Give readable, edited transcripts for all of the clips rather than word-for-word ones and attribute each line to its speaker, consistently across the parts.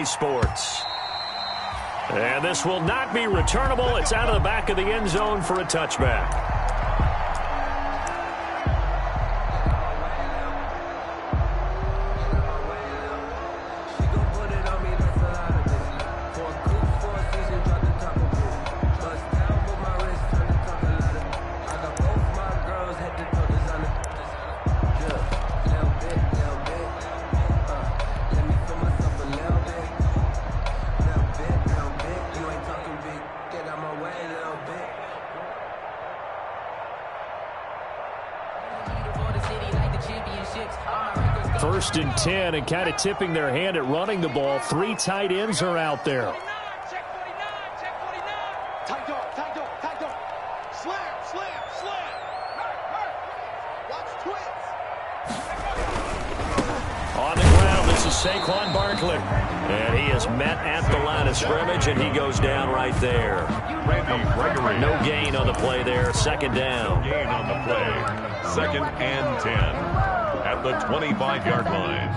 Speaker 1: EA Sports. And this will not be returnable. It's out of the back of the end zone for a touchback. First and 10, and kind of tipping their hand at running the ball. 3 tight ends are out there.
Speaker 2: Tight dog. Slam. Watch twins.
Speaker 1: On the ground, this is Saquon Barkley. And he is met at the line of scrimmage, and he goes down right there. No gain on the play there. Second down.
Speaker 3: No gain on the play. Second and 10. At the 25-yard line.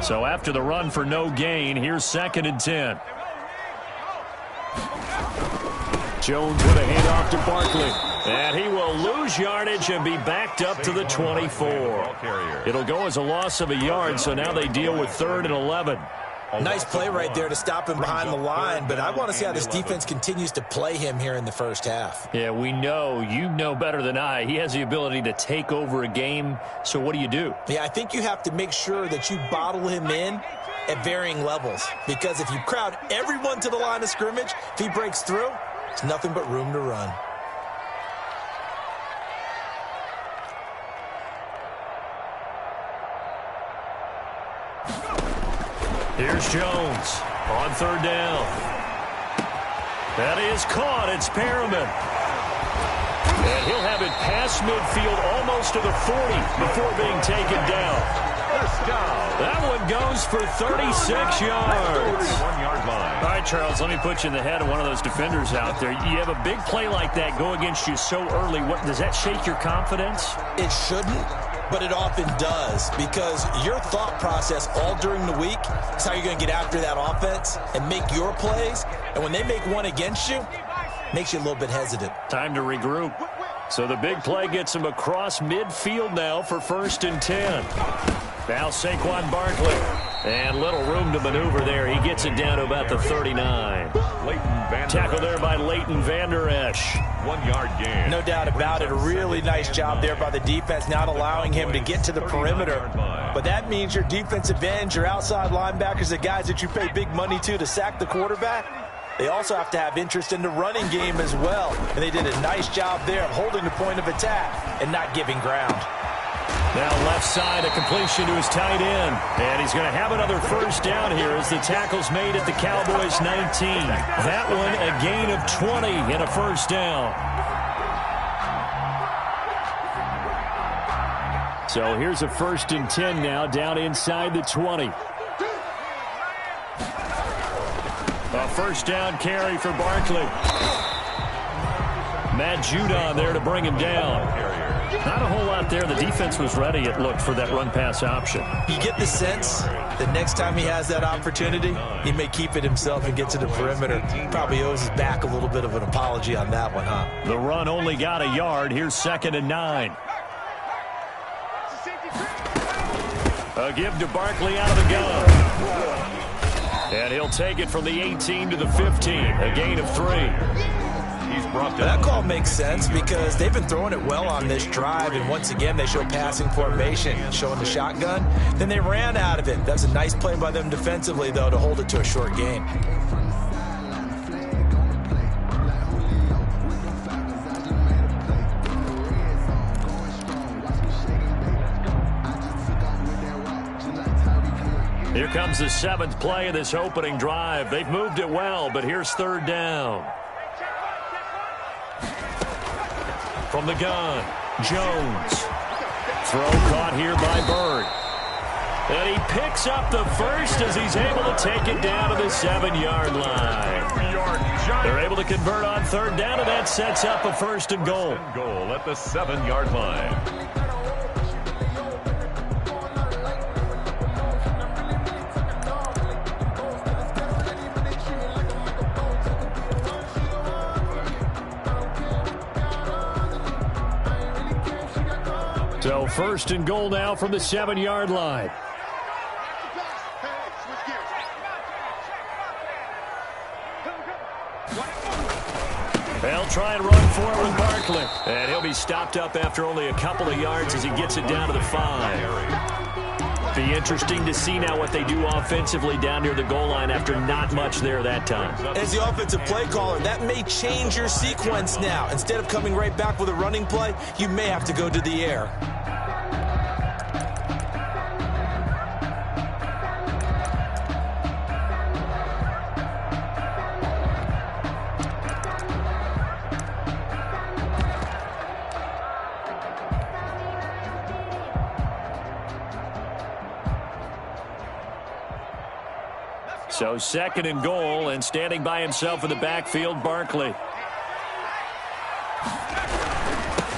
Speaker 1: So after the run for no gain, here's second and 10. Jones with a handoff to Barkley. And he will lose yardage and be backed up to the 24. It'll go as a loss of a yard, so now they deal with 3rd and 11.
Speaker 4: Nice play right there to stop him behind the line, but I want to see how this defense continues to play him here in the first half.
Speaker 1: Yeah, we know. You know better than I. He has the ability to take over a game, so what do?
Speaker 4: Yeah, I think you have to make sure that you bottle him in at varying levels, because if you crowd everyone to the line of scrimmage, if he breaks through, it's nothing but room to run.
Speaker 1: Here's Jones on 3rd down. That is caught. It's Perriman. And he'll have it past midfield almost to the 40 before being taken down. That one goes for 36 yards.
Speaker 3: 1-yard line.
Speaker 1: All right, Charles, let me put you in the head of one of those defenders out there. You have a big play like that go against you so early. Does that shake your confidence?
Speaker 4: It shouldn't, but it often does, because your thought process all during the week is how you're going to get after that offense and make your plays. And when they make one against you, it makes you a little bit hesitant.
Speaker 1: Time to regroup. So the big play gets him across midfield now for 1st and 10. Now Saquon Barkley. And little room to maneuver there. He gets it down to about the 39. Tackle there by Leighton Vander Esch.
Speaker 3: 1-yard gain.
Speaker 4: No doubt about it. A really nice job there by the defense, not allowing him to get to the perimeter. But that means your defensive ends, your outside linebackers, the guys that you pay big money to sack the quarterback, they also have to have interest in the running game as well. And they did a nice job there of holding the point of attack and not giving ground.
Speaker 1: Now left side, a completion to his tight end. And he's going to have another first down here as the tackle's made at the Cowboys' 19. That one a gain of 20 and a first down. So here's a 1st and 10 now down inside the 20. A first down carry for Barkley. Matt Judon there to bring him down. Not a whole lot there. The defense was ready, it looked, for that run-pass option.
Speaker 4: You get the sense that next time he has that opportunity, he may keep it himself and get to the perimeter. Probably owes his back a little bit of an apology on that one, huh?
Speaker 1: The run only got a yard. Here's 2nd and 9. A give to Barkley out of the gun. And he'll take it from the 18 to the 15. A gain of 3.
Speaker 4: That call makes sense because they've been throwing it well on this drive, and once again they show passing formation, showing the shotgun. Then they ran out of it. That's a nice play by them defensively, though, to hold it to a short gain.
Speaker 1: Here comes the 7th play of this opening drive. They've moved it well, but here's 3rd down. From the gun, Jones. Throw caught here by Bird. And he picks up the first as he's able to take it down to the 7-yard line. They're able to convert on third down, and that sets up a first and goal.
Speaker 3: First and goal at the 7-yard line.
Speaker 1: So first and goal now from the 7-yard line. They'll try and run for it with Barkley. And he'll be stopped up after only a couple of yards as he gets it down to the 5. Be interesting to see now what they do offensively down near the goal line after not much there that time.
Speaker 4: As the offensive play caller, that may change your sequence now. Instead of coming right back with a running play, you may have to go to the air.
Speaker 1: So second and goal, and standing by himself in the backfield, Barkley.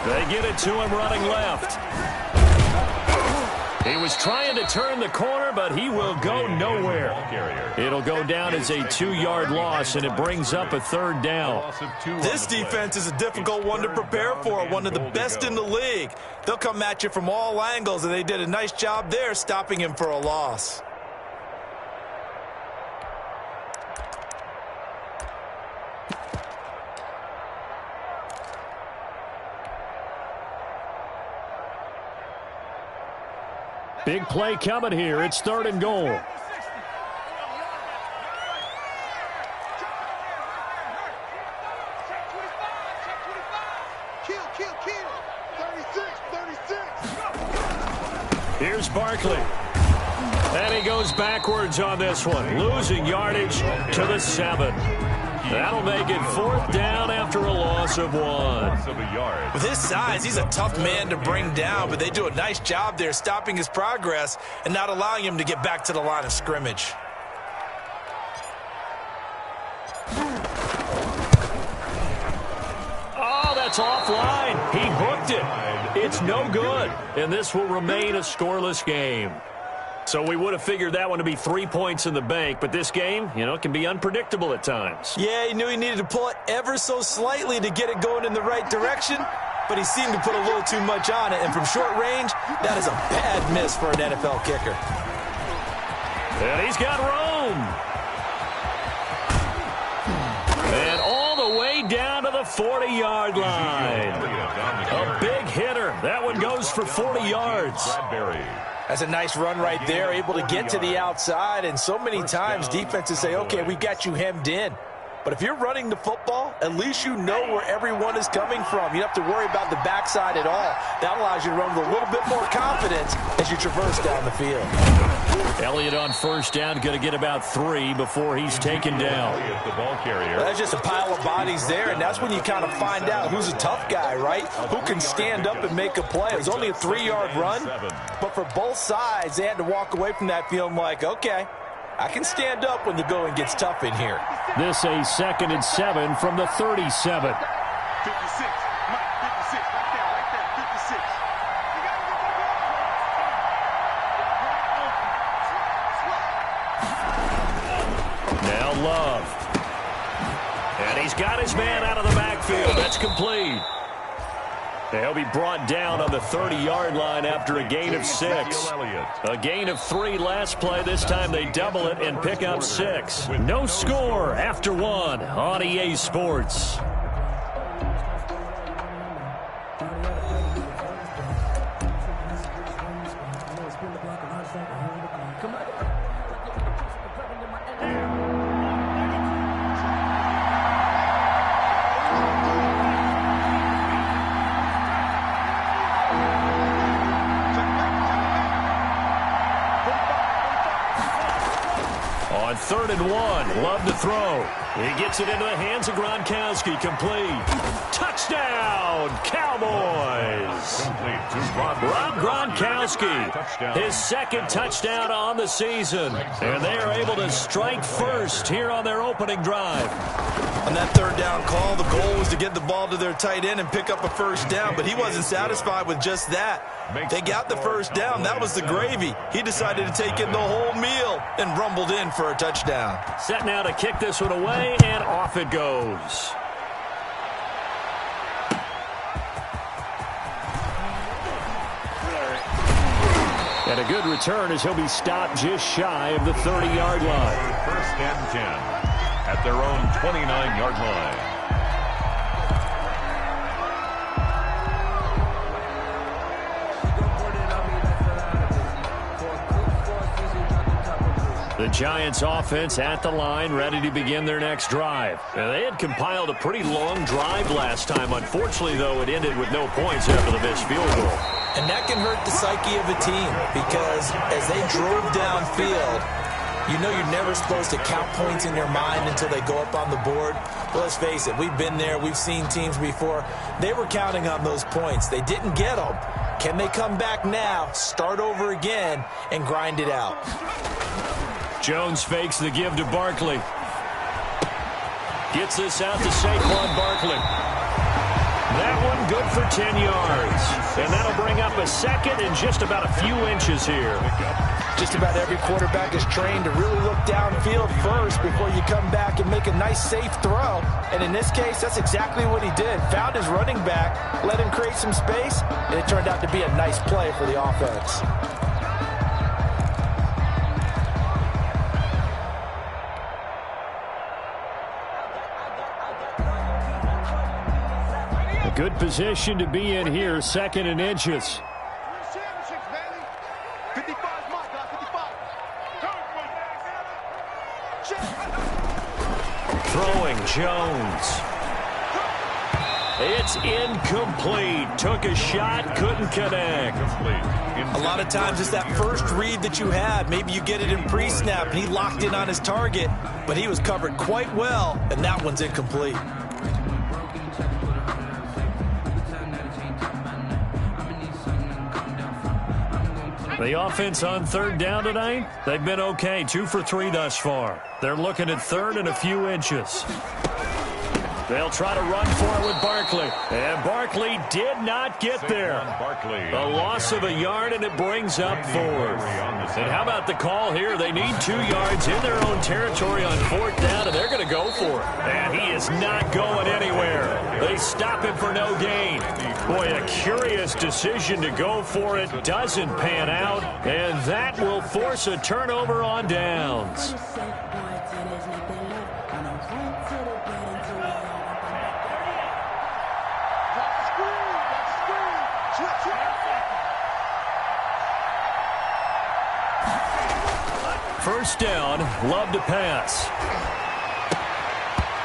Speaker 1: They get it to him running left. He was trying to turn the corner, but he will go nowhere. It'll go down as a 2-yard loss, and it brings up a third down.
Speaker 4: This defense is a difficult one to prepare for, one of the best in the league. They'll come at you from all angles, and they did a nice job there stopping him for a loss.
Speaker 1: Big play coming here. It's third and goal.
Speaker 2: Kill. 36.
Speaker 1: Here's Barkley. And he goes backwards on this one, losing yardage to the 7. That'll make it fourth down after a loss of 1.
Speaker 4: With his size, he's a tough man to bring down, but they do a nice job there stopping his progress and not allowing him to get back to the line of scrimmage.
Speaker 1: Oh, that's offline. He hooked it. It's no good, and this will remain a scoreless game. So we would have figured that one to be 3 points in the bank, but this game, can be unpredictable at times.
Speaker 4: Yeah, he knew he needed to pull it ever so slightly to get it going in the right direction, but he seemed to put a little too much on it, and from short range, that is a bad miss for an NFL kicker.
Speaker 1: And he's got room. And all the way down to the 40-yard line. A big hitter. That one goes for 40 yards.
Speaker 4: That's a nice run right there, able to get to the outside, and so many times defenses say, okay, we got you hemmed in. But if you're running the football, at least you know where everyone is coming from. You don't have to worry about the backside at all. That allows you to run with a little bit more confidence as you traverse down the field.
Speaker 1: Elliott on first down, going to get about 3 before he's taken down.
Speaker 4: Well, that's just a pile of bodies there, and that's when you kind of find out who's a tough guy, right? Who can stand up and make a play. It was only a 3-yard run, but for both sides, they had to walk away from that feeling like, okay, I can stand up when the going gets tough in here.
Speaker 1: This a 2nd and 7 from the 37.
Speaker 2: 56. Mike, 56. Right there. 56.
Speaker 1: Now Love. And he's got his man out of the backfield. That's complete. They'll be brought down on the 30-yard line after a gain of 6. A gain of 3 last play. This time they double it and pick up 6. No score after 1 on EA Sports. On 3rd and 1, Love to throw. He gets it into the hands of Gronkowski. Complete. Touchdown, Cowboys. Rob Gronkowski, his second touchdown on the season. And they are able to strike first here on their opening drive.
Speaker 4: On that third down call, the goal was to get the ball to their tight end and pick up a first down, but he wasn't satisfied with just that. They got the first down. That was the gravy. He decided to take in the whole meal and rumbled in for a touchdown.
Speaker 1: Set now to kick this one away, and off it goes. And a good return as he'll be stopped just shy of the 30-yard line.
Speaker 3: First and 10 at their own 29-yard line.
Speaker 1: The Giants offense at the line, ready to begin their next drive. Now, they had compiled a pretty long drive last time. Unfortunately, though, it ended with no points after the missed field goal.
Speaker 4: And that can hurt the psyche of a team because as they drove downfield, you know you're never supposed to count points in your mind until they go up on the board. Well, let's face it, we've been there. We've seen teams before. They were counting on those points. They didn't get them. Can they come back now, start over again, and grind it out?
Speaker 1: Jones fakes the give to Barkley. Gets this out to Saquon Barkley. That one good for 10 yards. And that'll bring up a second and just about a few inches here.
Speaker 4: Just about every quarterback is trained to really look downfield first before you come back and make a nice, safe throw. And in this case, that's exactly what he did. Found his running back, let him create some space, and it turned out to be a nice play for the offense.
Speaker 1: Good position to be in here, second and inches.
Speaker 2: Championships, baby. 55 my guy, 55.
Speaker 1: Throwing Jones. It's incomplete. Took a shot, couldn't connect.
Speaker 4: A lot of times it's that first read that you had. Maybe you get it in pre-snap, and he locked in on his target, but he was covered quite well, and that one's incomplete.
Speaker 1: The offense on third down tonight, they've been okay. 2 for 3 thus far. They're looking at third and a few inches. They'll try to run for it with Barkley. And Barkley did not get there. A loss of a yard, and it brings up fourth. And how about the call here? They need 2 yards in their own territory on fourth down, and they're going to go for it. And he is not going anywhere. They stop him for no gain. Boy, a curious decision to go for it. Doesn't pan out, and that will force a turnover on downs. First down, love to pass.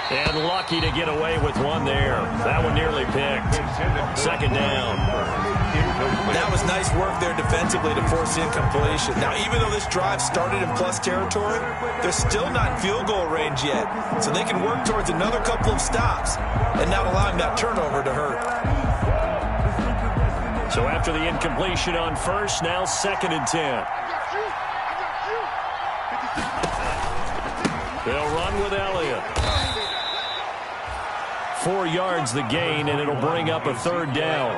Speaker 1: And lucky to get away with one there. That one nearly picked. Second down.
Speaker 4: That was nice work there defensively to force incompletion. Now, even though this drive started in plus territory, they're still not in field goal range yet. So they can work towards another couple of stops and not allowing that turnover to hurt.
Speaker 1: So after the incompletion on first, now second and 10. They'll run with Elliott. 4 yards the gain, and it'll bring up a third down.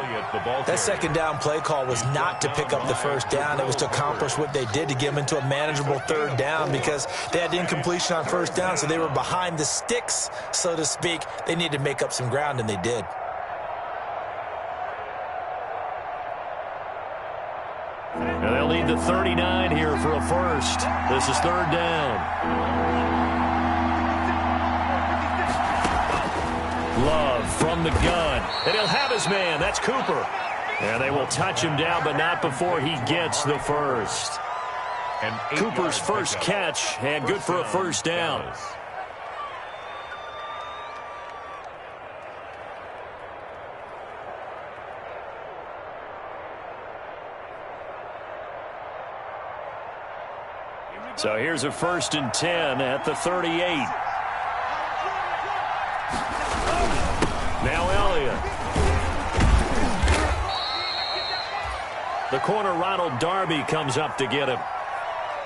Speaker 4: That second down play call was not to pick up the first down. It was to accomplish what they did to get them into a manageable third down because they had incompletion on first down, so they were behind the sticks, so to speak. They needed to make up some ground, and they did.
Speaker 1: And they'll need the 39 here for a first. This is third down. Love from the gun. And he'll have his man. That's Cooper. And they will touch him down, but not before he gets the first. Cooper's first catch, and good for a first down. So here's a 1st and 10 at the 38. The corner Ronald Darby comes up to get him.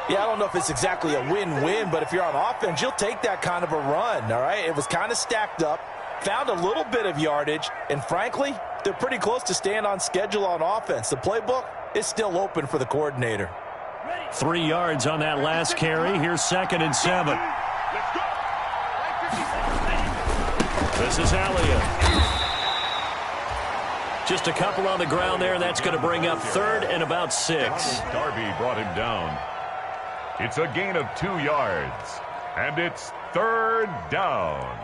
Speaker 4: Yeah, I don't know if it's exactly a win-win, but if you're on offense, you'll take that kind of a run, all right? It was kind of stacked up, found a little bit of yardage, and frankly, they're pretty close to staying on schedule on offense. The playbook is still open for the coordinator.
Speaker 1: 3 yards on that last carry. Here's 2nd and 7. This is Elliott. Just a couple on the ground there. That's going to bring up 3rd and about 6.
Speaker 3: Darby brought him down. It's a gain of 2 yards, and it's 3rd down.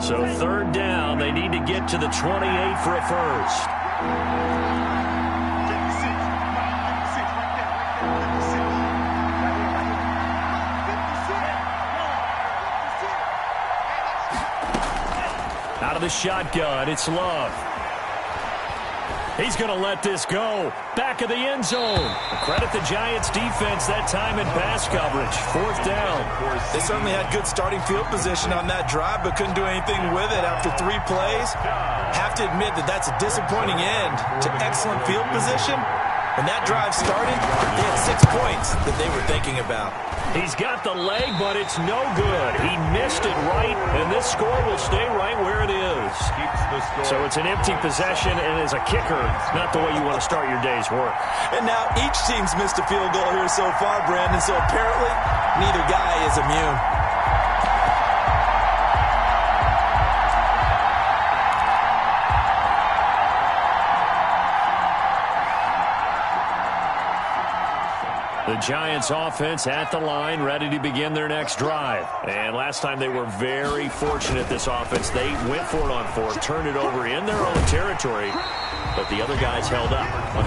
Speaker 1: So 3rd down, they need to get to the 28 for a first. Out of the shotgun, it's Love. He's going to let this go. Back of the end zone. Credit the Giants defense that time in pass coverage. 4th down.
Speaker 4: They certainly had good starting field position on that drive, but couldn't do anything with it after 3 plays. Have to admit that that's a disappointing end to excellent field position. When that drive started, they had 6 points that they were thinking about.
Speaker 1: He's got the leg, but it's no good. He missed it right, and this score will stay right where it is. So it's an empty possession, and as a kicker, not the way you want to start your day's work.
Speaker 4: And now each team's missed a field goal here so far, Brandon, so apparently neither guy is immune.
Speaker 1: The Giants offense at the line, ready to begin their next drive. And last time they were very fortunate, this offense. They went for it on 4th, turned it over in their own territory, but the other guys held up.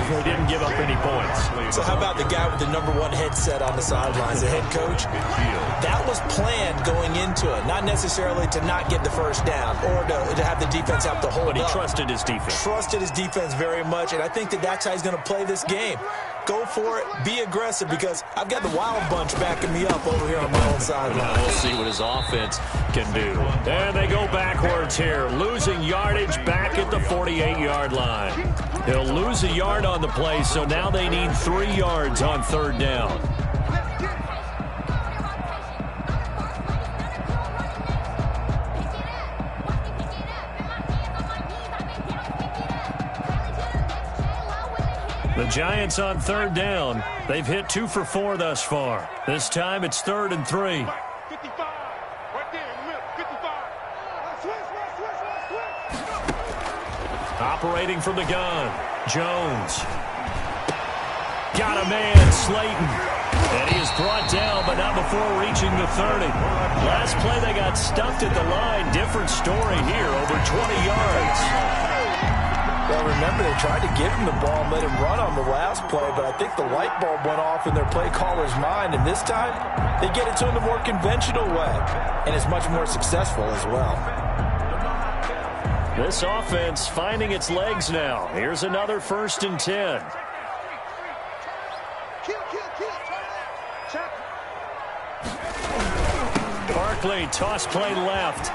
Speaker 1: They didn't give up any points.
Speaker 4: So how about the guy with the #1 headset on the sidelines, the head coach? That was planned going into it, not necessarily to not get the first down or to have the defense have to hold up.
Speaker 1: But he trusted his defense.
Speaker 4: Trusted his defense very much, and I think that that's how he's going to play this game. Go for it, be aggressive, because I've got the wild bunch backing me up over here on my own sideline.
Speaker 1: We'll see what his offense can do. And they go backwards here, losing yardage back at the 48-yard line. They'll lose a yard on the play, so now they need 3 yards on 3rd down. The Giants on 3rd down. They've hit 2 for 4 thus far. This time it's 3rd and 3.
Speaker 2: 55. Right there in the middle. 55. Switch.
Speaker 1: Operating from the gun. Jones. Got a man, Slayton. And he is brought down, but not before reaching the 30. Last play they got stuffed at the line. Different story here, over 20 yards.
Speaker 4: Well, remember, they tried to give him the ball and let him run on the last play, but I think the light bulb went off in their play caller's mind, and this time they get it to him the more conventional way, and it's much more successful as well.
Speaker 1: This offense finding its legs now. Here's another 1st and 10. Barkley, toss play left.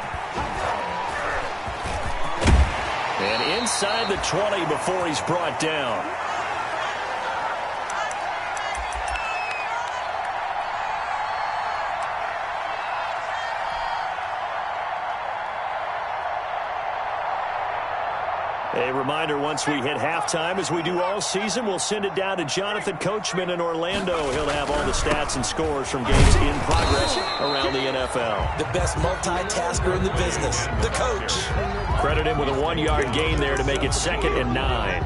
Speaker 1: And inside the 20 before he's brought down. A reminder, once we hit halftime, as we do all season, we'll send it down to Jonathan Coachman in Orlando. He'll have all the stats and scores from games in progress around the NFL.
Speaker 4: The best multitasker in the business, the coach.
Speaker 1: Credit him with a 1-yard gain there to make it 2nd and 9.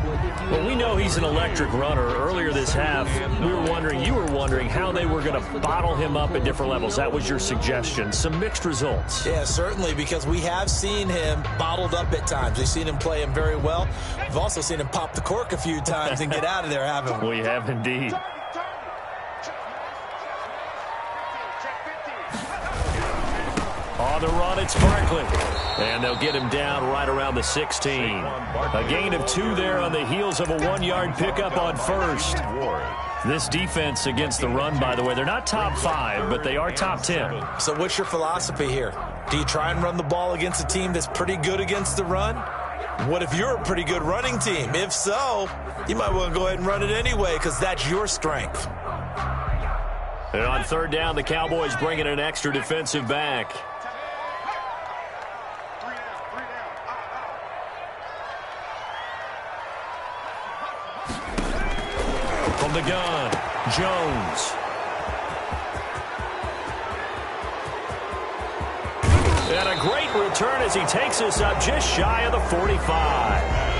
Speaker 1: Well, we know he's an electric runner. Earlier this half, you were wondering how they were going to bottle him up at different levels. That was your suggestion. Some mixed results.
Speaker 4: Yeah, certainly, because we have seen him bottled up at times. We've seen him play him very well. We've also seen him pop the cork a few times and get out of there, haven't we?
Speaker 1: We have indeed. On the run, it's Barkley. And they'll get him down right around the 16. A gain of 2 there on the heels of a 1-yard pickup on 1st. This defense against the run, by the way, they're not top 5, but they are top 10.
Speaker 4: So what's your philosophy here? Do you try and run the ball against a team that's pretty good against the run? What if you're a pretty good running team? If so, you might want to go ahead and run it anyway because that's your strength.
Speaker 1: And on third down, the Cowboys bring in an extra defensive back. From the gun, Jones. And a great return as he takes us up just shy of the 45.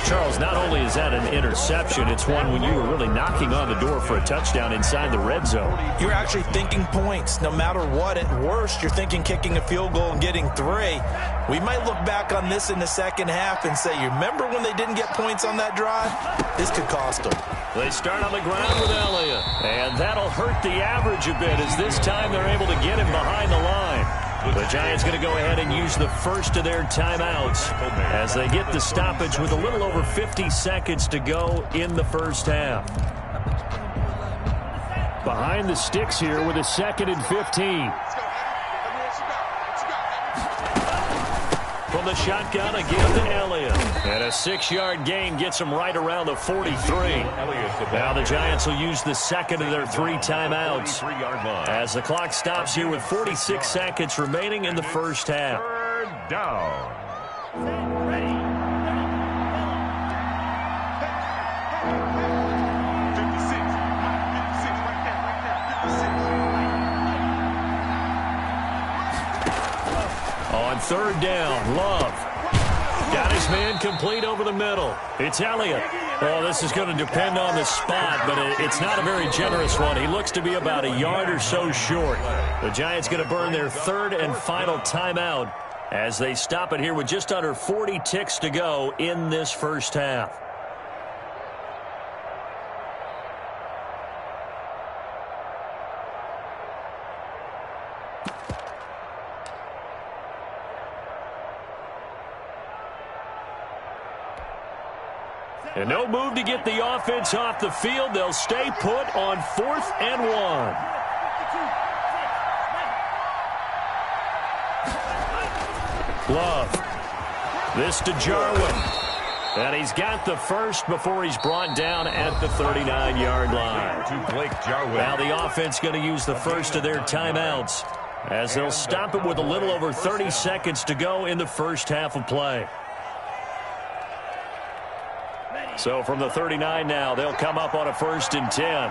Speaker 1: Charles, not only is that an interception, it's one when you were really knocking on the door for a touchdown inside the red zone.
Speaker 4: You're actually thinking points. No matter what, at worst, you're thinking kicking a field goal and getting 3. We might look back on this in the second half and say, you remember when they didn't get points on that drive? This could cost them.
Speaker 1: They start on the ground with Elliott, and that'll hurt the average a bit as this time they're able to get him behind the line. The Giants going to go ahead and use the first of their timeouts as they get the stoppage with a little over 50 seconds to go in the first half. Behind the sticks here with a 2nd and 15. From the shotgun again to Elliott. And a 6-yard gain gets him right around the 43. Now the Giants will use the second of their 3 timeouts as the clock stops here with 46 seconds remaining in the first half.
Speaker 3: Third down.
Speaker 1: On third down, Love. Got his man complete over the middle. It's Elliott. Well, this is going to depend on the spot, but it's not a very generous one. He looks to be about a yard or so short. The Giants going to burn their 3rd and final timeout as they stop it here with just under 40 ticks to go in this first half. And no move to get the offense off the field. They'll stay put on 4th and 1. Love. This to Jarwin. And he's got the first before he's brought down at the 39-yard line.
Speaker 3: To Blake Jarwin.
Speaker 1: Now the offense going to use the first of their timeouts as they'll stop it with a little over 30 seconds to go in the first half of play. So from the 39 now, they'll come up on a 1st and 10.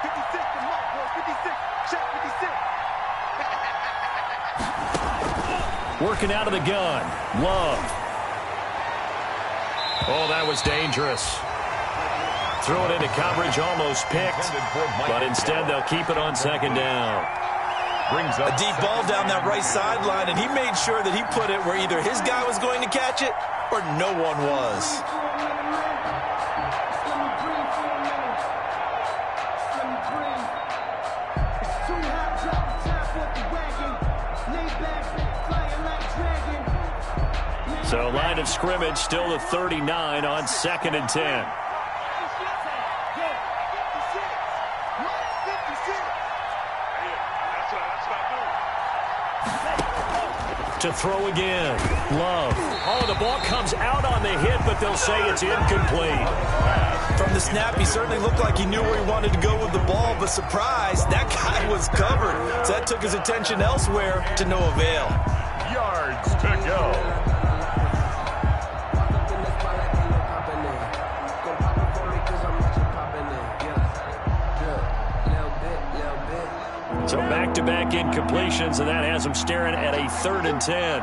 Speaker 2: 56 to Mark, boys. 56. Shot 56.
Speaker 1: Working out of the gun. Love. Oh, that was dangerous. Threw it into coverage, almost picked. But instead, they'll keep it on 2nd down.
Speaker 3: Brings up
Speaker 4: a deep ball down that right sideline, and he made sure that he put it where either his guy was going to catch it or no one was.
Speaker 1: So line of scrimmage still the 39 on 2nd and 10. To throw again. Love. Oh, the ball comes out on the hit, but they'll say it's incomplete.
Speaker 4: From the snap, he certainly looked like he knew where he wanted to go with the ball, but surprise, that guy was covered. So that took his attention elsewhere to no avail.
Speaker 3: yards to go.
Speaker 1: So back-to-back incompletions, and that has them staring at a 3rd and 10.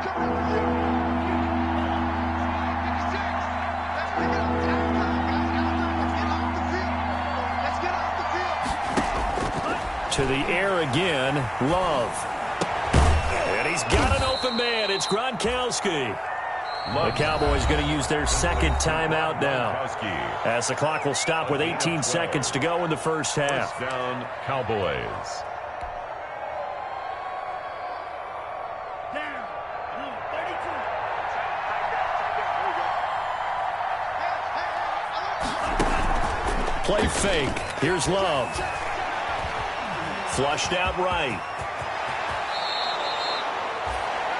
Speaker 1: To the air again, Love. And he's got an open man. It's Gronkowski. The Cowboys going to use their 2nd timeout now, as the clock will stop with 18 seconds to go in the first half.
Speaker 3: First down, Cowboys.
Speaker 1: Play fake. Here's Love. Flushed out right.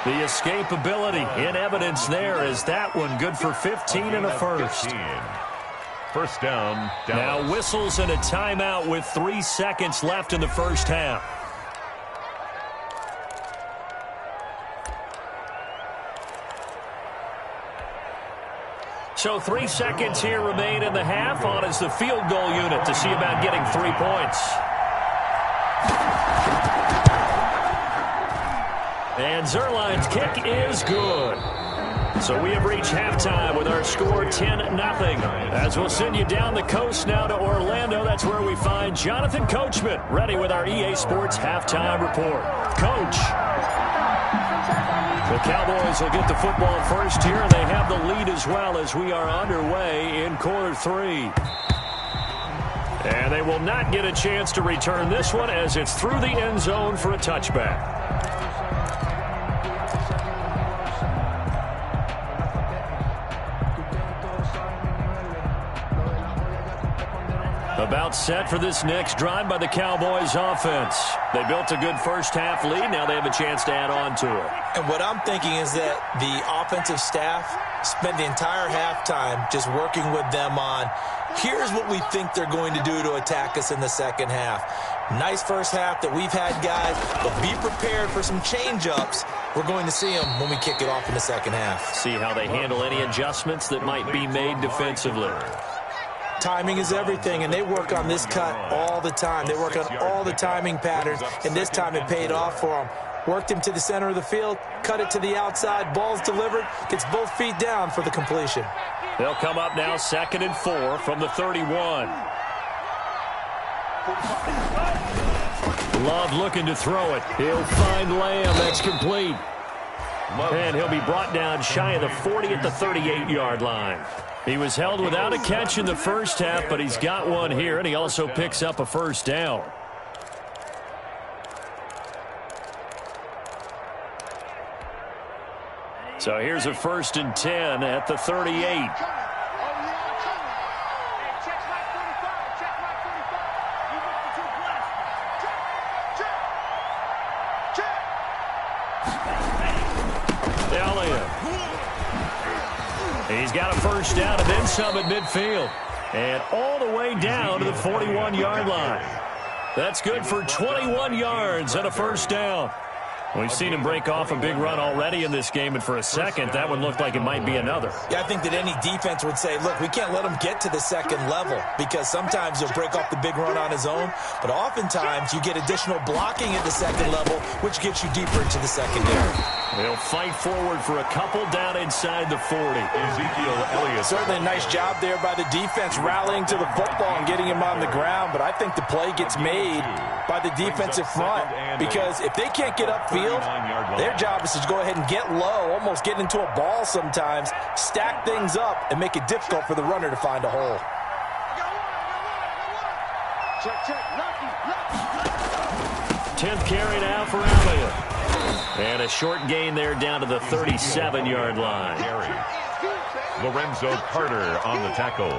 Speaker 1: The escapability in evidence there as that one good for 15 and a first.
Speaker 3: First down,
Speaker 1: Dallas. Now whistles and a timeout with 3 seconds left in the first half. So 3 seconds here remain in the half. On is the field goal unit to see about getting 3 points. And Zerline's kick is good. So we have reached halftime with our score 10-0. As we'll send you down the coast now to Orlando, that's where we find Jonathan Coachman ready with our EA Sports halftime report. Coach. The Cowboys will get the football first here, and they have the lead as well as we are underway in quarter 3. And they will not get a chance to return this one as it's through the end zone for a touchback. About set for this next drive by the Cowboys offense. They built a good first half lead. Now they have a chance to add on to it.
Speaker 4: And what I'm thinking is that the offensive staff spend the entire halftime just working with them on, here's what we think they're going to do to attack us in the second half. Nice first half that we've had, guys, but be prepared for some change-ups. We're going to see them when we kick it off in the second half.
Speaker 1: See how they handle any adjustments that might be made defensively.
Speaker 4: Timing is everything, and they work on this cut all the time. They work on all the timing patterns, and this time it paid off for them. Worked him to the center of the field, cut it to the outside, ball's delivered, gets both feet down for the completion.
Speaker 1: They'll come up now 2nd and 4 from the 31. Love looking to throw it. He'll find Lamb. That's complete. And he'll be brought down shy of the 40 at the 38-yard line. He was held without a catch in the first half, but he's got one here, and he also picks up a first down. So here's a 1st and 10 at the 38. He's got a first down and then some at midfield. And all the way down to the 41-yard line. That's good for 21 yards and a first down. We've seen him break off a big run already in this game, and for a second, that one looked like it might be another.
Speaker 4: Yeah, I think that any defense would say, look, we can't let him get to the second level, because sometimes he'll break off the big run on his own, but oftentimes you get additional blocking at the second level, which gets you deeper into the secondary.
Speaker 1: They'll fight forward for a couple down inside the 40.
Speaker 3: Ezekiel Elliott.
Speaker 4: Certainly a nice job there by the defense rallying to the football and getting him on the ground, but I think the play gets made by the defensive front, because if they can't get upfield, their job is to go ahead and get low, almost get into a ball sometimes, stack things up, and make it difficult for the runner to find a hole.
Speaker 1: 10th carry now for Elliott. And a short gain there down to the 37-yard line.
Speaker 3: Lorenzo Carter on the tackle.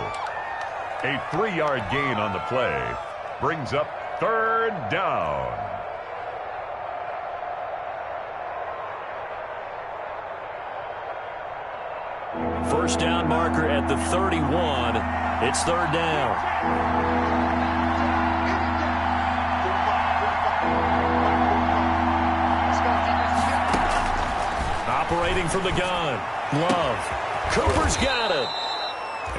Speaker 3: A 3-yard gain on the play brings up 3rd down.
Speaker 1: First down marker at the 31. It's 3rd down. Operating from the gun. Love. Cooper's got it.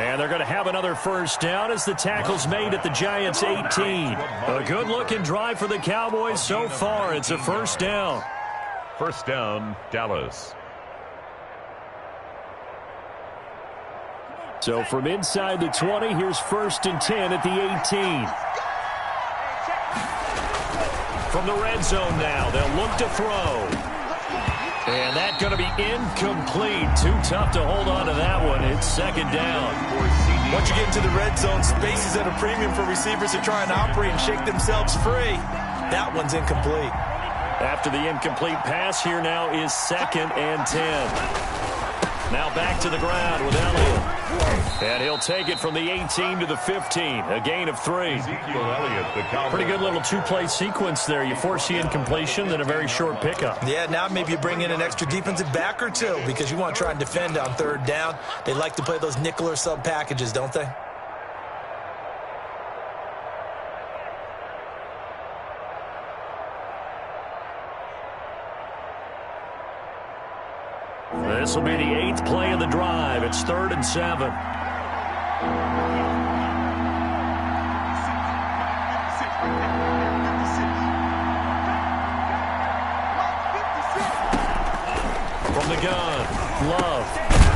Speaker 1: And they're going to have another first down as the tackle's made at the Giants' 18. A good-looking drive for the Cowboys so far. It's a first down.
Speaker 3: First down, Dallas.
Speaker 1: So from inside the 20, here's 1st and 10 at the 18. From the red zone now, they'll look to throw. And that's going to be incomplete. Too tough to hold on to that one. It's 2nd down.
Speaker 4: Once you get into the red zone, space is at a premium for receivers to try and operate and shake themselves free. That one's incomplete.
Speaker 1: After the incomplete pass, here now is 2nd and 10. Now back to the ground with Elliott. And he'll take it from the 18 to the 15. A gain of 3. Pretty good little two-play sequence there. You force the incompletion, then a very short pickup.
Speaker 4: Yeah, now maybe you bring in an extra defensive back or two because you want to try and defend on third down. They like to play those nickel or sub packages, don't they?
Speaker 1: This will be the 8th play of the drive. It's 3rd and 7. From the gun, Love.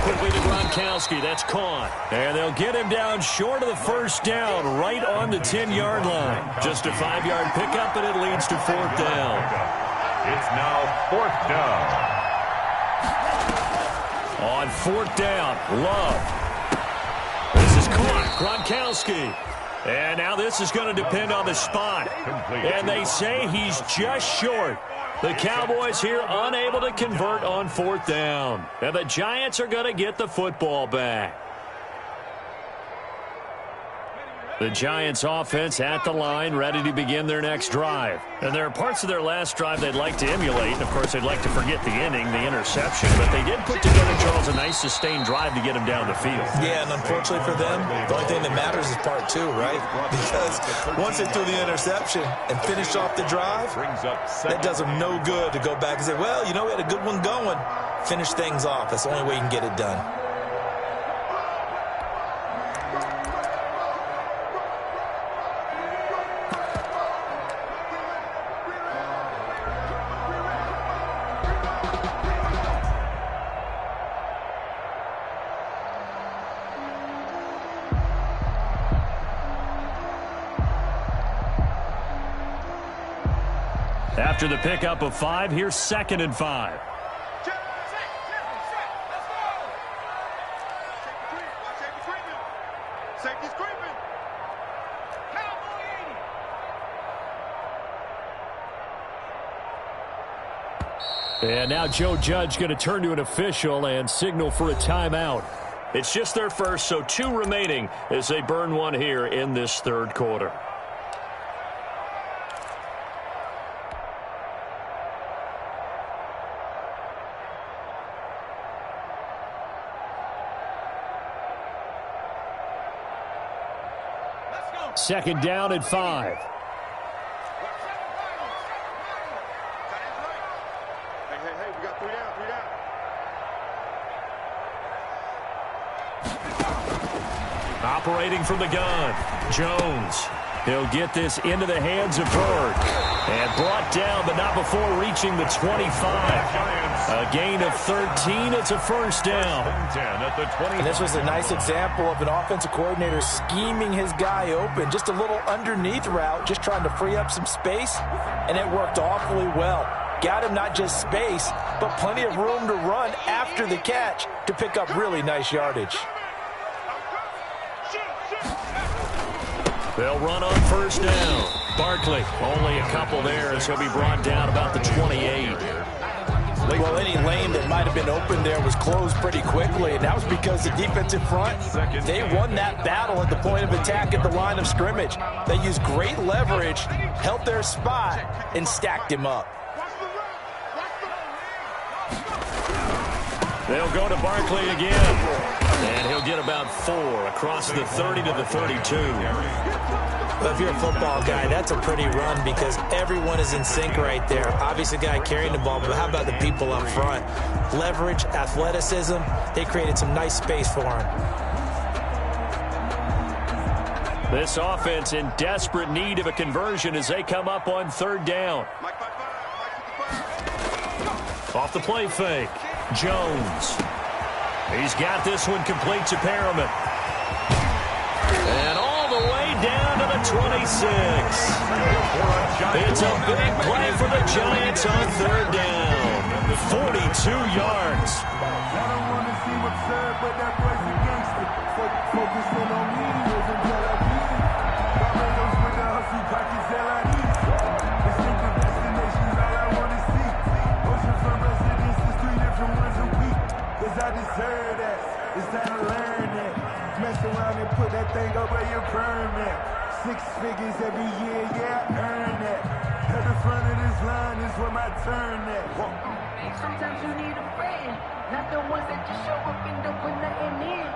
Speaker 1: Quickly to Gronkowski. That's caught. And they'll get him down short of the first down, right on the 10-yard line. Just a 5-yard pickup, and it leads to 4th down.
Speaker 3: It's now 4th down.
Speaker 1: On 4th down, Love. This is caught. Gronkowski. And now this is going to depend on the spot. And they say he's just short. The Cowboys here unable to convert on 4th down. And the Giants are going to get the football back. The Giants offense at the line, ready to begin their next drive. And there are parts of their last drive they'd like to emulate. And, of course, they'd like to forget the inning, the interception. But they did put together, Charles, a nice sustained drive to get him down the field.
Speaker 4: Yeah, and unfortunately for them, the only thing that matters is part 2, right? Because once they threw the interception and finished off the drive, that does them no good to go back and say, well, you know, we had a good one going. Finish things off. That's the only way you can get it done.
Speaker 1: After the pickup of 5, here's 2nd and 5. And now Joe Judge going to turn to an official and signal for a timeout. It's just their first, so 2 remaining as they burn one here in this 3rd quarter. Second down at 5.
Speaker 2: Hey, we got 3 down, 3 down.
Speaker 1: Operating from the gun, Jones. He'll get this into the hands of Bird. And brought down, but not before reaching the 25. A gain of 13. It's a first down.
Speaker 4: And this was a nice example of an offensive coordinator scheming his guy open. Just a little underneath route, just trying to free up some space. And it worked awfully well. Got him not just space, but plenty of room to run after the catch to pick up really nice yardage.
Speaker 1: They'll run on first down. Barkley, only a couple there as he'll be brought down about the 28.
Speaker 4: Well, any lane that might have been open there was closed pretty quickly, and that was because the defensive front, they won that battle at the point of attack at the line of scrimmage. They used great leverage, held their spot, and stacked him up.
Speaker 1: They'll go to Barkley again, and he'll get about 4 across the 30 to the 32.
Speaker 4: But if you're a football guy, that's a pretty run because everyone is in sync right there. Obviously, the guy carrying the ball, but how about the people up front? Leverage, athleticism, they created some nice space for him.
Speaker 1: This offense in desperate need of a conversion as they come up on 3rd down. Off the play fake, Jones. He's got this one complete to Perriman. And all the way down to the 26. It's a big play for the Giants on 3rd down. 42 yards.
Speaker 2: I deserve
Speaker 5: down and put that thing over your permit. 6 figures every year, yeah, earn that. At the front of this line is where my turn at.
Speaker 6: Sometimes you need a friend, not the ones that just show up and don't put nothing in.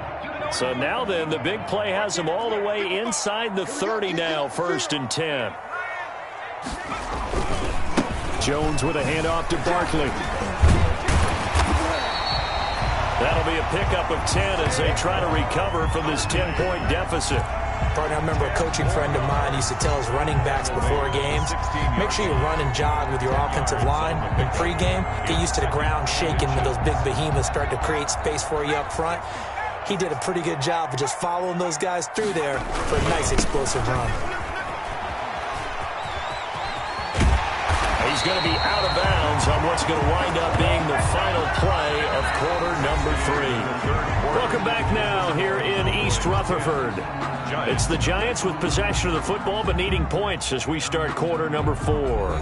Speaker 1: So now then, the big play has him all the way inside the 30 now, 1st and 10. Jones with a handoff to Barkley. That'll be a pickup of 10 as they try to recover from this 10-point deficit.
Speaker 4: Partner, I remember a coaching friend of mine used to tell his running backs before games, make sure you run and jog with your offensive line in pregame. Get used to the ground shaking when those big behemoths start to create space for you up front. He did a pretty good job of just following those guys through there for a nice explosive run.
Speaker 1: He's going to be out of bounds on what's going to wind up being the final play of quarter number 3. Welcome back now here in East Rutherford. It's the Giants with possession of the football but needing points as we start quarter number 4.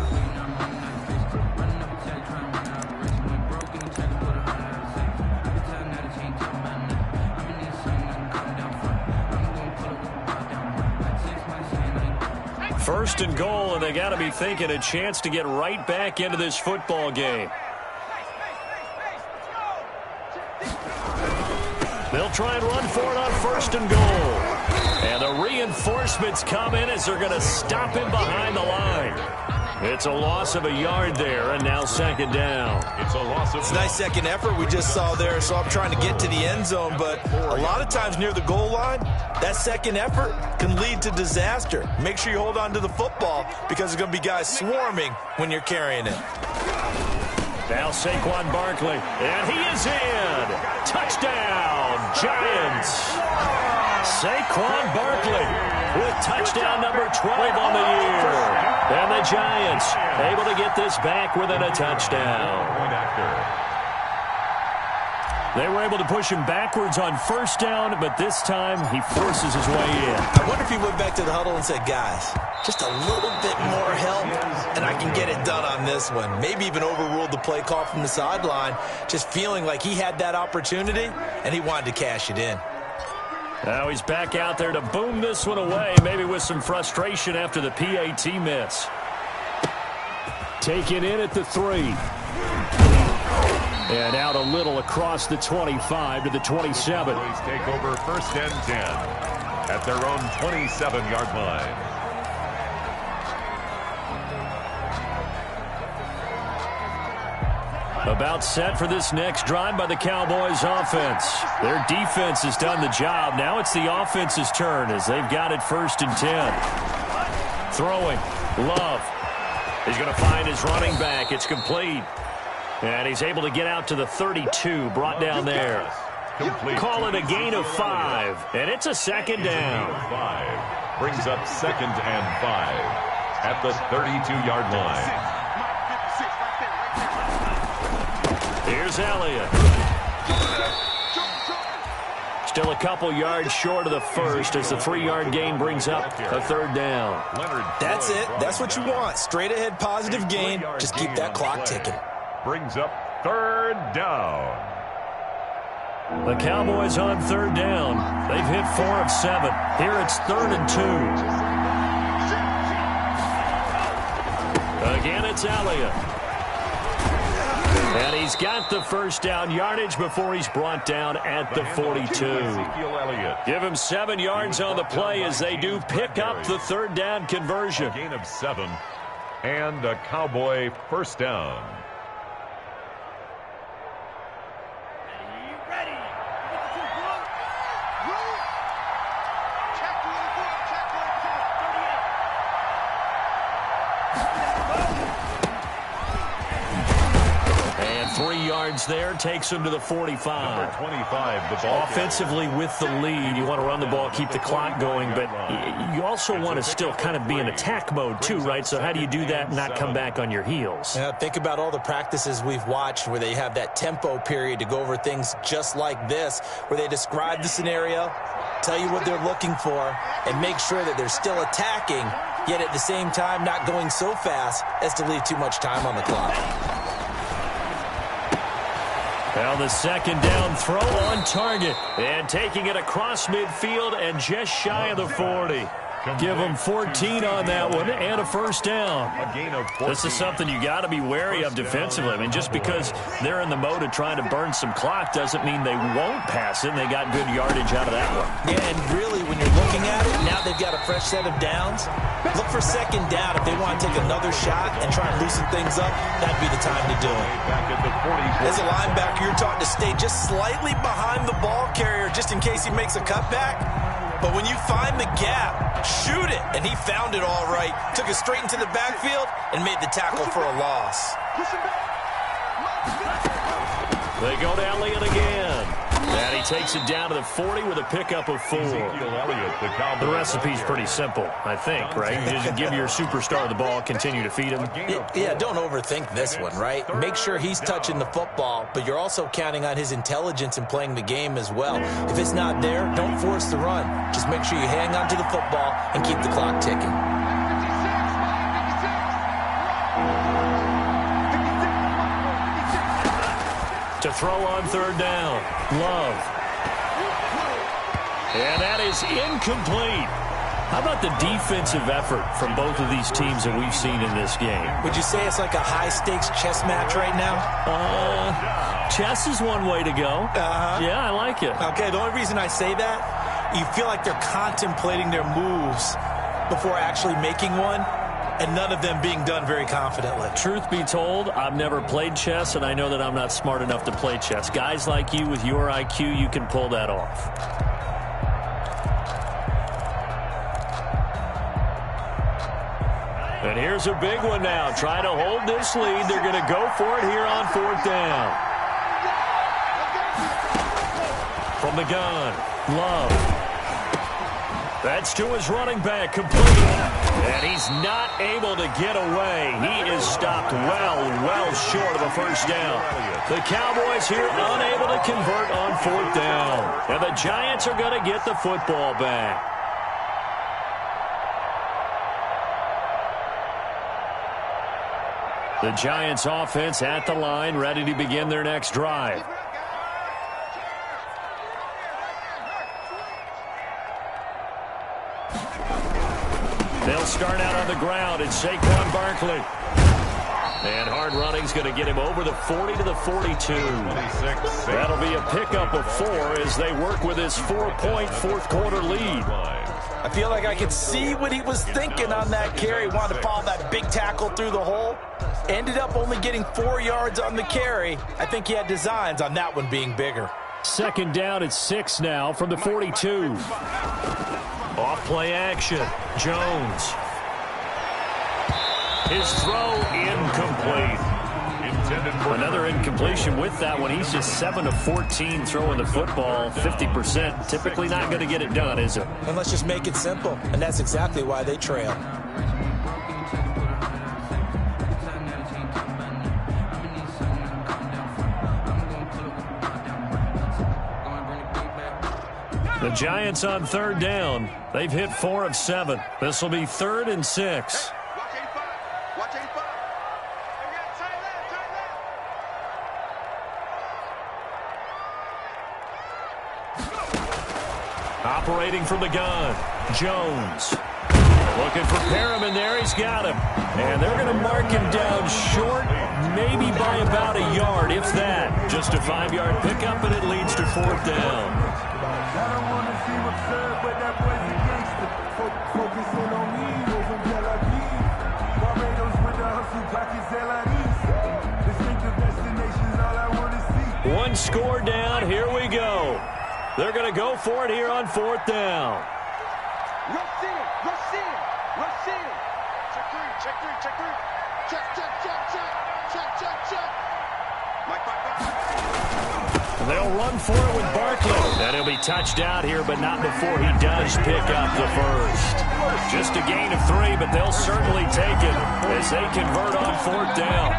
Speaker 1: First and goal, and they got to be thinking a chance to get right back into this football game. They'll try and run for it on 1st and goal. And the reinforcements come in as they're going to stop him behind the line. It's a loss of a yard there, and now 2nd down.
Speaker 3: It's a loss of...
Speaker 4: It's a nice second effort we just saw there, so I'm trying to get to the end zone, but a lot of times near the goal line, that second effort can lead to disaster. Make sure you hold on to the football because there's going to be guys swarming when you're carrying it.
Speaker 1: Now Saquon Barkley, and he is in. Touchdown, Giants. Saquon Barkley with touchdown number 12 on the year. And the Giants able to get this back within a touchdown. They were able to push him backwards on 1st down, but this time he forces his way in.
Speaker 4: I wonder if he went back to the huddle and said, guys, just a little bit more help, and I can get it done on this one. Maybe even overruled the play call from the sideline, just feeling like he had that opportunity, and he wanted to cash it in.
Speaker 1: Now he's back out there to boom this one away, maybe with some frustration after the PAT miss. Taken in at the 3. And out a little across the 25 to the 27.
Speaker 3: Boys take over 1st and 10 at their own 27-yard line.
Speaker 1: About set for this next drive by the Cowboys offense. Their defense has done the job. Now it's the offense's turn as they've got it 1st and 10. Throwing. Love. He's going to find his running back. It's complete. And he's able to get out to the 32, brought down there. Call it a gain of 5, and it's a 2nd down.
Speaker 3: 5 brings up 2nd and 5 at the 32-yard line.
Speaker 1: Here's Elliott. Still a couple yards short of the 1st as the 3-yard gain brings up a 3rd down.
Speaker 4: That's it. That's what you want. Straight ahead positive gain. Just keep that clock ticking.
Speaker 3: Brings up 3rd down.
Speaker 1: The Cowboys on 3rd down. They've hit 4 of 7. Here it's 3rd and 2. Again, it's Elliott. And he's got the 1st down yardage before he's brought down at the 42. Give him 7 yards on the play as they do pick up the 3rd down conversion.
Speaker 3: Gain of 7 and a Cowboy 1st down.
Speaker 1: And 3 yards there takes him to the 45.
Speaker 3: Number 25, the ball.
Speaker 1: Offensively with the lead, you want to run the ball, keep the clock going, but you also want to still kind of be in attack mode too, right? So how do you do that and not come back on your heels?
Speaker 4: Yeah, think about all the practices we've watched where they have that tempo period to go over things just like this, where they describe the scenario, tell you what they're looking for, and make sure that they're still attacking, yet at the same time not going so fast as to leave too much time on the clock.
Speaker 1: Now the second down throw on target. And taking it across midfield and just shy of the 40. Give them 14 on that one and a first down. This is something you got to be wary of defensively. I mean, just because they're in the mode of trying to burn some clock doesn't mean they won't pass it. And they got good yardage out of that one.
Speaker 4: Yeah, and really, when you're looking at it, now they've got a fresh set of downs. Look for second down. If they want to take another shot and try and loosen things up, that'd be the time to do it. As a linebacker, you're taught to stay just slightly behind the ball carrier just in case he makes a cutback. But when you find the gap, shoot it. And he found it all right. Took it straight into the backfield and made the tackle for a loss.
Speaker 1: They go to Elliott again. And he takes it down to the 40 with a pickup of 4. The recipe's pretty simple, I think, right? You just give your superstar the ball, continue to feed him.
Speaker 4: Yeah, don't overthink this one, right? Make sure he's touching the football, but you're also counting on his intelligence in playing the game as well. If it's not there, don't force the run. Just make sure you hang on to the football and keep the clock ticking.
Speaker 1: To throw on third down. Love. And that is incomplete. How about the defensive effort from both of these teams that we've seen in this game?
Speaker 4: Would you say it's like a high-stakes chess match right now?
Speaker 1: Chess is one way to go. Yeah, I like it.
Speaker 4: Okay, the only reason I say that, you feel like they're contemplating their moves before actually making one, and none of them being done very confidently.
Speaker 1: Truth be told, I've never played chess, and I know that I'm not smart enough to play chess. Guys like you with your IQ, you can pull that off. And here's a big one now. Trying to hold this lead. They're going to go for it here on fourth down. From the gun, Love. That's to his running back, complete. And he's not able to get away. He is stopped well short of a first down. The Cowboys here unable to convert on fourth down. And the Giants are going to get the football back. The Giants offense at the line, ready to begin their next drive. They'll start out on the ground. It's Saquon Barkley. And hard running's going to get him over the 40 to the 42. That'll be a pickup of 4 as they work with his 4-point fourth quarter lead.
Speaker 4: I feel like I could see what he was thinking on that carry. Wanted to follow that big tackle through the hole. Ended up only getting 4 yards on the carry. I think he had designs on that one being bigger.
Speaker 1: Second down at 6 now from the 42. Off play action. Jones. His throw incomplete. Another incompletion with that one. He's just 7 of 14 throwing the football, 50%. Typically not going to get it done, is it?
Speaker 4: And let's just make it simple. And that's exactly why they trail.
Speaker 1: The Giants on third down. They've hit 4 of 7. This will be 3rd and 6.
Speaker 2: Watch 85.
Speaker 1: Operating from the gun, Jones. Looking for Perriman there. He's got him. And they're going to mark him down short, maybe by about a yard, if that. Just a 5-yard pickup, and it leads to 4th down.
Speaker 5: I don't want to seem absurd, but that boy's a gangster. Focusing on me, we're from Tel Aviv. Barbados with the hustle, pockets LIDs. Distinctive destinations, all I want to see.
Speaker 1: One score down, here we go. They're going to go for it here on 4th down.
Speaker 2: Rush in. Check 3. Check. Mike.
Speaker 1: They'll run for it with Barkley. And he'll be touched out here, but not before he does pick up the first. Just a gain of 3, but they'll certainly take it as they convert on 4th down.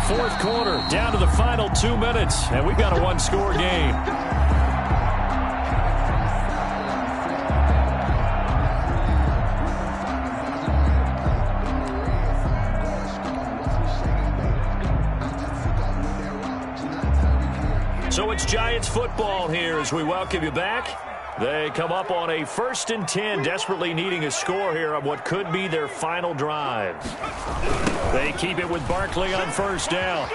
Speaker 1: 4th quarter, down to the final 2 minutes, and we've got a 1-score game. So it's Giants football here as we welcome you back. They come up on a 1st and 10, desperately needing a score here on what could be their final drive. They keep it with Barkley on 1st down.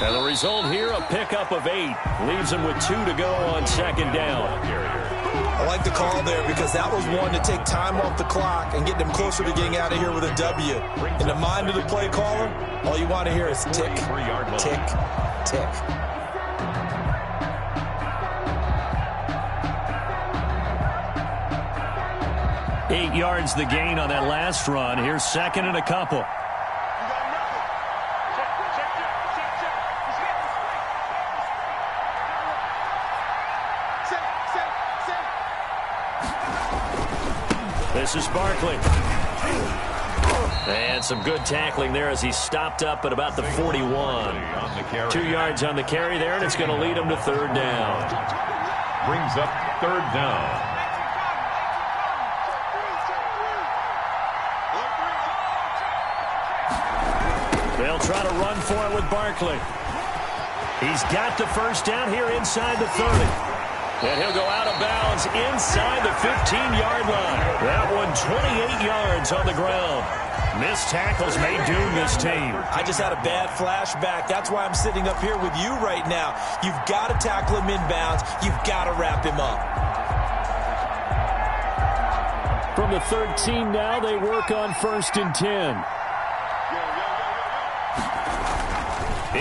Speaker 1: And the result here, a pickup of 8. Leaves them with 2 to go on 2nd down.
Speaker 4: I like the call there because that was one to take time off the clock and get them closer to getting out of here with a W. In the mind of the play caller, all you want to hear is tick, tick, tick.
Speaker 1: Eight yards the gain on that last run. Here's 2nd and a couple. This is Barkley. And some good tackling there as he stopped up at about the 41. 2 yards on the carry there, and it's going to lead him to 3rd down.
Speaker 3: Brings up 3rd down.
Speaker 1: They'll try to run for it with Barkley. He's got the 1st down here inside the 30. And he'll go out of bounds inside the 15-yard line. That one 28 yards on the ground. Missed tackles may doom this team.
Speaker 4: I just had a bad flashback. That's why I'm sitting up here with you right now. You've got to tackle him inbounds. You've got to wrap him up.
Speaker 1: From the 13 now, they work on 1st and 10.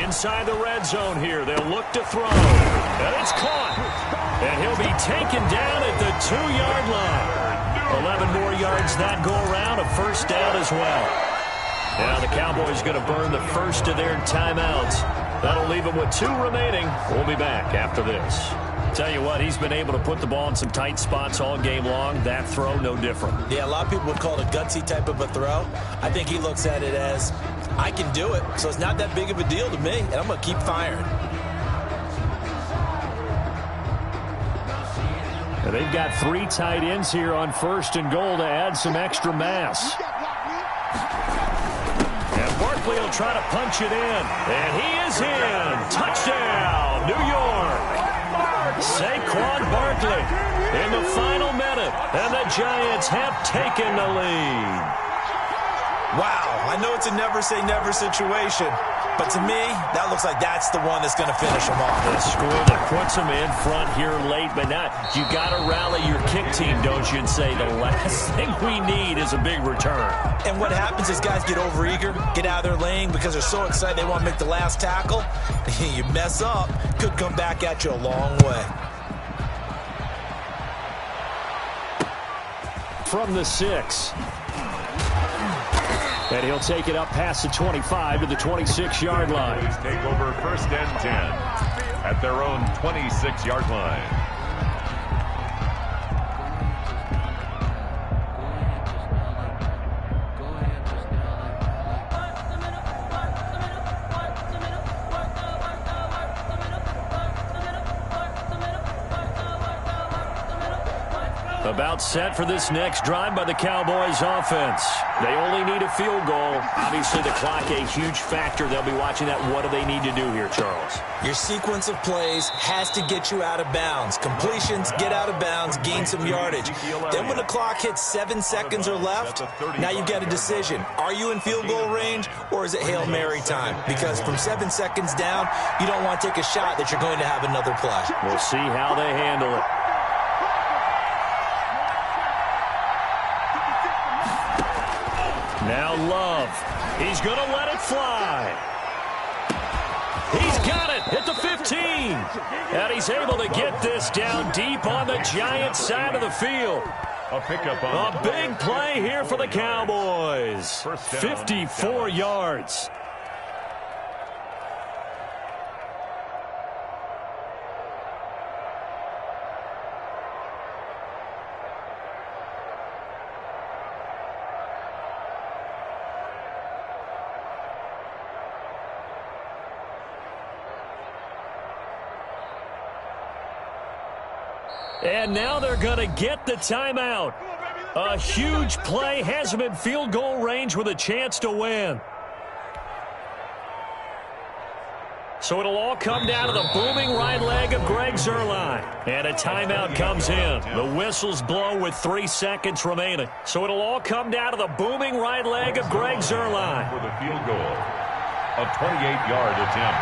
Speaker 1: Inside the red zone here, they'll look to throw. And it's caught. And he'll be taken down at the 2-yard line. 11 more yards that go around, a 1st down as well. Now the Cowboys going to burn the first of their timeouts. That'll leave them with 2 remaining. We'll be back after this. Tell you what, he's been able to put the ball in some tight spots all game long. That throw, no different.
Speaker 4: Yeah, a lot of people would call it a gutsy type of a throw. I think he looks at it as, I can do it, so it's not that big of a deal to me, and I'm going to keep firing.
Speaker 1: And they've got 3 tight ends here on 1st and goal to add some extra mass. And Barkley will try to punch it in. And he is in. Touchdown, New York. Saquon Barkley in the final minute. And the Giants have taken the lead.
Speaker 4: Wow, I know it's a never-say-never situation, but to me, that looks like that's the one that's going to finish them off.
Speaker 1: The score that puts them in front here late, but now you got to rally your kick team, don't you, and say the last thing we need is a big return.
Speaker 4: And what happens is guys get overeager, get out of their lane because they're so excited they want to make the last tackle. You mess up, could come back at you a long way.
Speaker 1: From the 6. And he'll take it up past the 25 to the 26-yard line.
Speaker 3: Take over 1st and 10 at their own 26-yard line.
Speaker 1: About set for this next drive by the Cowboys offense. They only need a field goal. Obviously, the clock a huge factor. They'll be watching that. What do they need to do here, Charles?
Speaker 4: Your sequence of plays has to get you out of bounds. Completions, get out of bounds, gain some yardage. Then when the clock hits 7 seconds or left, now you get a decision. Are you in field goal range or is it Hail Mary time? Because from 7 seconds down, you don't want to take a shot that you're going to have another play.
Speaker 1: We'll see how they handle it. Now Love. He's going to let it fly. He's got it at the 15. And he's able to get this down deep on the Giants side of the field.
Speaker 3: A pickup on
Speaker 1: a big play here for the Cowboys. 54 yards. And now they're going to get the timeout. A huge play has them in field goal range with a chance to win. So it'll all come down to the booming right leg of Greg Zuerlein. And a timeout comes in. The whistles blow with 3 seconds remaining. So it'll all come down to the booming right leg of Greg Zuerlein.
Speaker 3: For the field goal. A 28-yard attempt.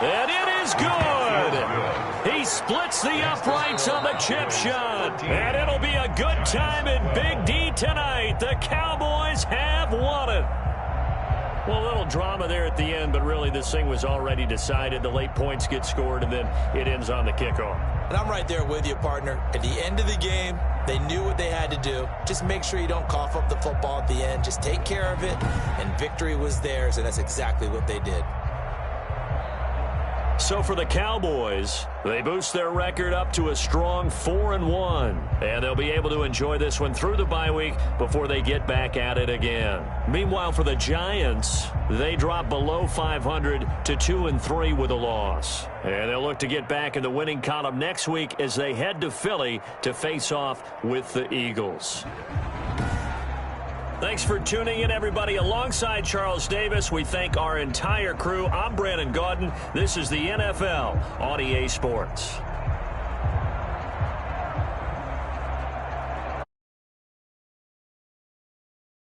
Speaker 1: And it is good. He splits the uprights on the chip shot. And it'll be a good time in Big D tonight. The Cowboys have won it. Well, a little drama there at the end, but really this thing was already decided. The late points get scored, and then it ends on the kickoff.
Speaker 4: And I'm right there with you, partner. At the end of the game, they knew what they had to do. Just make sure you don't cough up the football at the end. Just take care of it, and victory was theirs, and that's exactly what they did.
Speaker 1: So for the Cowboys, they boost their record up to a strong 4-1. And they'll be able to enjoy this one through the bye week before they get back at it again. Meanwhile, for the Giants, they drop below 500 to 2-3 with a loss. And they'll look to get back in the winning column next week as they head to Philly to face off with the Eagles. Thanks for tuning in, everybody. Alongside Charles Davis, we thank our entire crew. I'm Brandon Gaudin. This is the NFL on EA Sports.